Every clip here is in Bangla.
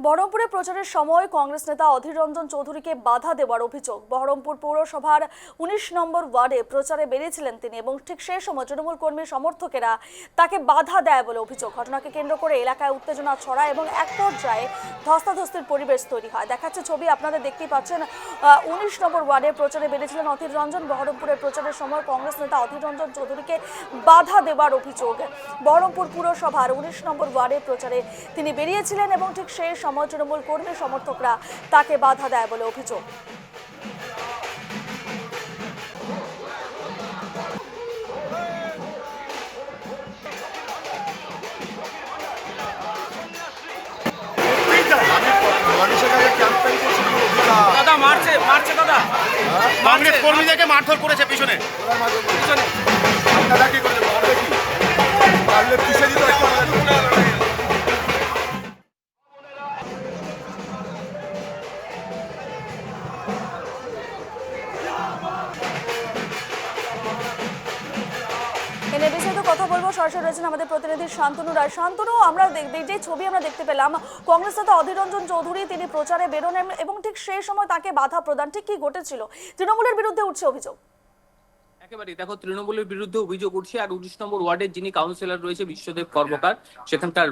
বহরমপুরে প্রচারের সময় কংগ্রেস নেতা অধীর রঞ্জন চৌধুরীকে বাধা দেওয়ার অভিযোগ। বহরমপুর পৌরসভার ১৯ নম্বর ওয়ার্ডে প্রচারে বেরিয়েছিলেন তিনি এবং ঠিক সেই সময় তৃণমূল কর্মী সমর্থকেরা তাকে বাধা দেয় বলে অভিযোগ। ঘটনাকে কেন্দ্র করে এলাকায় উত্তেজনা ছড়ায় এবং এক পর্যায়ে ধস্তাধস্তির পরিবেশ তৈরি হয়। দেখাচ্ছে ছবি, আপনাদের দেখতেই পাচ্ছেন। ১৯ নম্বর ওয়ার্ডে প্রচারে বেরিয়েছিলেন অধীর রঞ্জন। বহরমপুরের প্রচারের সময় কংগ্রেস নেতা অধীর রঞ্জন চৌধুরীকে বাধা দেওয়ার অভিযোগ। বহরমপুর পুরসভার ১৯ নম্বর ওয়ার্ডে প্রচারে তিনি বেরিয়েছিলেন এবং ঠিক সেই সময় তৃণমূল কর্মী সমর্থকরা তাকে বাধা দেয় বলে অভিযোগ। দাদা মারছে দাদা, কংগ্রেস কর্মীদেরকে মারধর করেছে পিছনে। আপনারা কি করলেন? মারবে কি? মারলে কিসে দিত? এনে বিস্তারিত কথা বলবো, সরাসরি রয়েছেন আমাদের প্রতিনিধি শান্তনু রায়। শান্তনু, আমরা যে ছবি আমরা দেখতে পেলাম, কংগ্রেস নেতা অধীর রঞ্জন চৌধুরী তিনি প্রচারে বেরোনেন এবং ঠিক সেই সময় তাকে বাধা প্রদান, ঠিক কি ঘটেছিল? তৃণমূলের বিরুদ্ধে উঠছে অভিযোগ। একেবারে দেখো, তৃণমূলের বিরুদ্ধে অভিযোগ উঠছে। আর ১৯ নম্বর ওয়ার্ডের যিনি কাউন্সিলর রয়েছে বিশ্বদেব কর্মকার, সেখানকার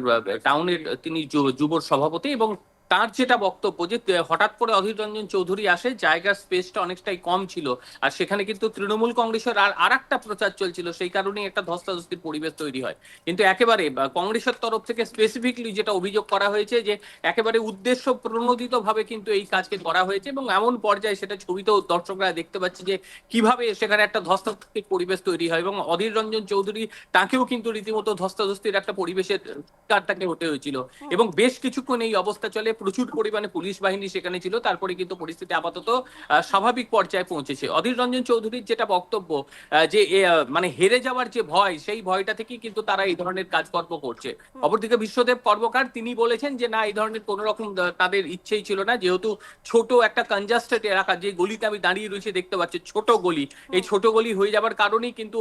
টাউনের তিনি যুব সভাপতি, এবং তার যেটা বক্তব্য যে হঠাৎ করে অধীর রঞ্জন চৌধুরী আসে, জায়গার স্পেসটা অনেকটাই কম ছিল, আর সেখানে কিন্তু তৃণমূল কংগ্রেসের আর একটা প্রচার চলছিল, সেই কারণেই একটা ধস্তাধস্তির পরিবেশ তৈরি হয়। কিন্তু একেবারে কংগ্রেসের তরফ থেকে স্পেসিফিকলি যেটা অভিযোগ করা হয়েছে যে একেবারে উদ্দেশ্য প্রণোদিত ভাবে কিন্তু এই কাজকে করা হয়েছে, এবং এমন পর্যায়ে সেটা ছবিতেও দর্শকরা দেখতে পাচ্ছে যে কিভাবে সেখানে একটা ধস্তাধস্তির পরিবেশ তৈরি হয়, এবং অধীর রঞ্জন চৌধুরী তাকেও কিন্তু রীতিমতো ধস্তাধস্তির একটা পরিবেশের শিকার তাকে হতে হয়েছিল, এবং বেশ কিছুক্ষণ এই অবস্থা চলে। প্রচুর পরিমাণে পুলিশ বাহিনী সেখানে ছিল, তারপরে কিন্তু পরিস্থিতি আপাতত স্বাভাবিক পর্যায়ে পৌঁছেছে। অধীর রঞ্জন চৌধুরীর যেটা বক্তব্য যে মানে হেরে যাওয়ার যে ভয়, সেই ভয়টা থেকেই কিন্তু তারা এই ধরনের কাজকর্ম করছে। অপরদিকে বিশ্বদেব কর্মকার তিনি বলেছেন যে না, এই ধরনের কোন রকম তাদের ইচ্ছেই ছিল না, যেহেতু ছোট একটা কনজাস্টেড এলাকা, যে গলিতে আমি দাঁড়িয়ে রয়েছে দেখতে পাচ্ছি ছোট গলি, এই ছোট গলি হয়ে যাবার কারণেই কিন্তু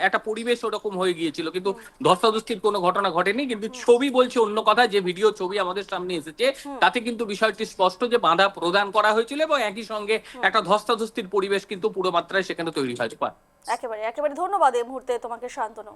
একটা পরিবেশ ওরকম হয়ে গিয়েছিল, কিন্তু ধস্তাধস্তির কোনো ঘটনা ঘটেনি। কিন্তু ছবি বলছে অন্য কথা, যে ভিডিও ছবি আমাদের সামনে এসেছে তাতে কিন্তু বিষয়টি স্পষ্ট যে বাধা প্রদান করা হয়েছিল, এবং একই সঙ্গে একটা ধস্তাধস্তির পরিবেশ কিন্তু পুরো মাত্রায় সেখানে তৈরি হয়েছে। একেবারে ধন্যবাদ এই মুহূর্তে তোমাকে শান্তনু।